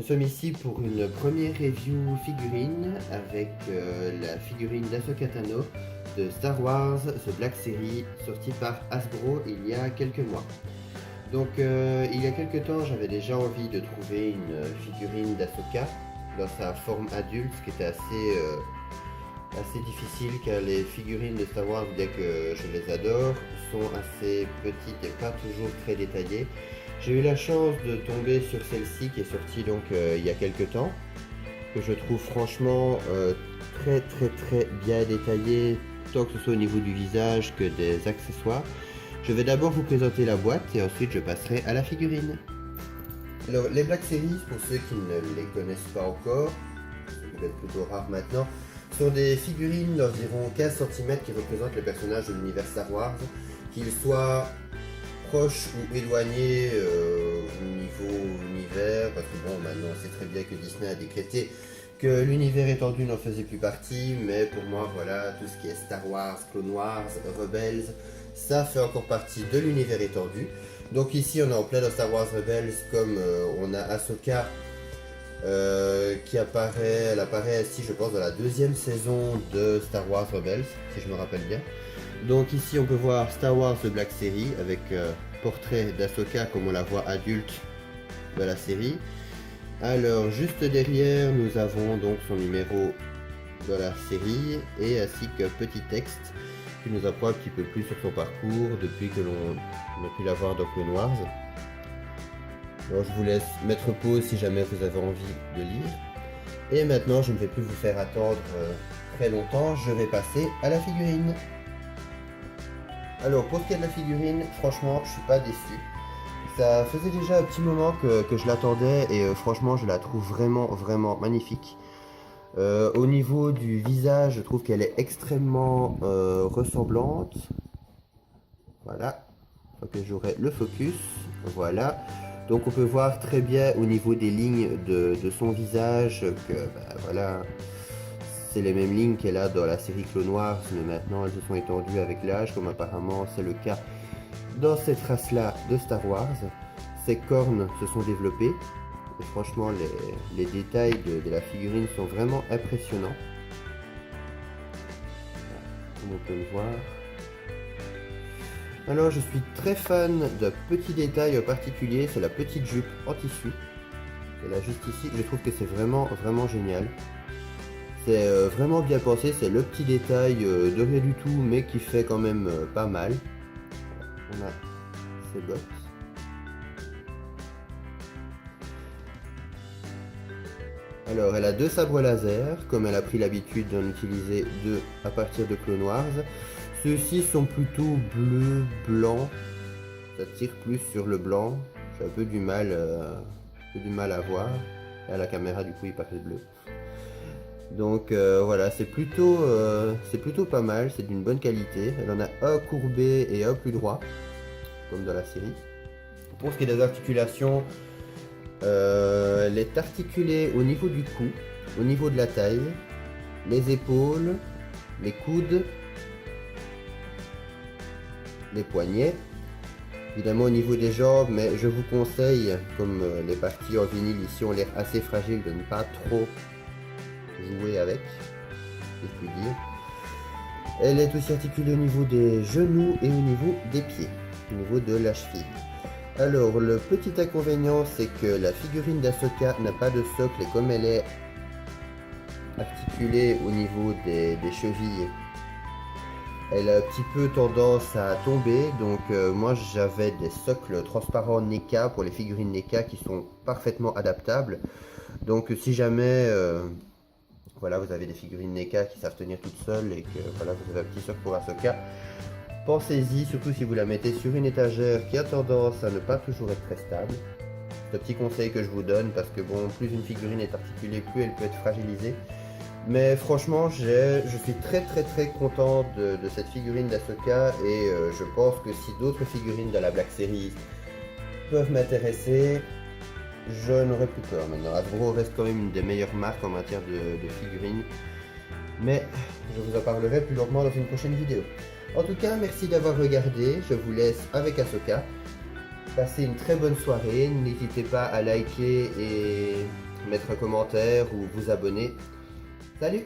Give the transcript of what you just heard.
Nous sommes ici pour une première review figurine avec la figurine d'Ahsoka Tano de Star Wars The Black Series sortie par Hasbro il y a quelques mois. Donc il y a quelques temps j'avais déjà envie de trouver une figurine d'Ahsoka dans sa forme adulte, ce qui était assez difficile car les figurines de Star Wars, bien que je les adore, sont assez petites et pas toujours très détaillées. J'ai eu la chance de tomber sur celle-ci qui est sortie donc il y a quelques temps, que je trouve franchement très bien détaillée, tant que ce soit au niveau du visage que des accessoires. Je vais d'abord vous présenter la boîte et ensuite je passerai à la figurine. Alors les Black Series, pour ceux qui ne les connaissent pas encore, ça peut être plutôt rare maintenant, sont des figurines d'environ 15 cm qui représentent les personnages de l'univers Star Wars, qu'ils soient proches ou éloignés au niveau univers, parce que bon, maintenant on sait très bien que Disney a décrété que l'univers étendu n'en faisait plus partie, mais pour moi voilà, tout ce qui est Star Wars, Clone Wars, Rebels, ça fait encore partie de l'univers étendu. Donc ici on est en plein dans Star Wars Rebels, comme on a Ahsoka qui apparaît, elle apparaît ici je pense dans la deuxième saison de Star Wars Rebels, si je me rappelle bien. Donc ici on peut voir Star Wars The Black Series avec portrait d'Ahsoka comme on la voit adulte de la série. Alors juste derrière nous avons donc son numéro de la série et ainsi qu'un petit texte qui nous apprend un petit peu plus sur son parcours depuis que l'on a pu la voir dans Clone Wars. Alors je vous laisse mettre pause si jamais vous avez envie de lire. Et maintenant je ne vais plus vous faire attendre très longtemps, je vais passer à la figurine. Alors pour ce qui est de la figurine, franchement je suis pas déçu. Ça faisait déjà un petit moment que je l'attendais et franchement je la trouve vraiment magnifique. Au niveau du visage, je trouve qu'elle est extrêmement ressemblante. Voilà, donc j'aurai le focus, voilà. Donc on peut voir très bien au niveau des lignes de son visage que voilà, c'est les mêmes lignes qu'elle a dans la série Clone Wars, mais maintenant elles se sont étendues avec l'âge, comme apparemment c'est le cas dans cette race-là de Star Wars. Ses cornes se sont développées. Et franchement, les détails de la figurine sont vraiment impressionnants. Comme on peut le voir. Alors, je suis très fan d'un petit détail en particulier, c'est la petite jupe en tissu. Elle a juste ici, je trouve que c'est vraiment génial. C'est vraiment bien pensé, c'est le petit détail de rien du tout, mais qui fait quand même pas mal. On a ses bottes. Alors, elle a deux sabres laser, comme elle a pris l'habitude d'en utiliser deux à partir de Clone Wars. Ceux-ci sont plutôt bleu, blanc. Ça tire plus sur le blanc. J'ai un peu du mal à voir. Et à la caméra, du coup, il paraît bleu. Donc voilà, c'est plutôt pas mal, c'est d'une bonne qualité. Elle en a un courbé et un plus droit, comme dans la série. Pour ce qui est des articulations, elle est articulée au niveau du cou, au niveau de la taille, les épaules, les coudes, les poignets, évidemment au niveau des jambes, mais je vous conseille, comme les parties en vinyle ici ont l'air assez fragiles, de ne pas trop jouer avec, si je puis dire. Elle est aussi articulée au niveau des genoux et au niveau des pieds, au niveau de la cheville. Alors le petit inconvénient, c'est que la figurine d'Ahsoka n'a pas de socle et comme elle est articulée au niveau des chevilles, elle a un petit peu tendance à tomber. Donc moi j'avais des socles transparents NECA pour les figurines NECA qui sont parfaitement adaptables. Donc si jamais voilà, vous avez des figurines NECA qui savent tenir toutes seules et que voilà, vous avez un petit socle pour Ahsoka, pensez-y, surtout si vous la mettez sur une étagère qui a tendance à ne pas toujours être très stable. C'est un petit conseil que je vous donne parce que bon, plus une figurine est articulée, plus elle peut être fragilisée. Mais franchement, je suis très content de cette figurine d'Ahsoka et je pense que si d'autres figurines de la Black Series peuvent m'intéresser, je n'aurai plus peur maintenant. Hasbro reste quand même une des meilleures marques en matière de figurines. Mais je vous en parlerai plus longuement dans une prochaine vidéo. En tout cas, merci d'avoir regardé. Je vous laisse avec Ahsoka. Passez une très bonne soirée, n'hésitez pas à liker et mettre un commentaire ou vous abonner. Salut!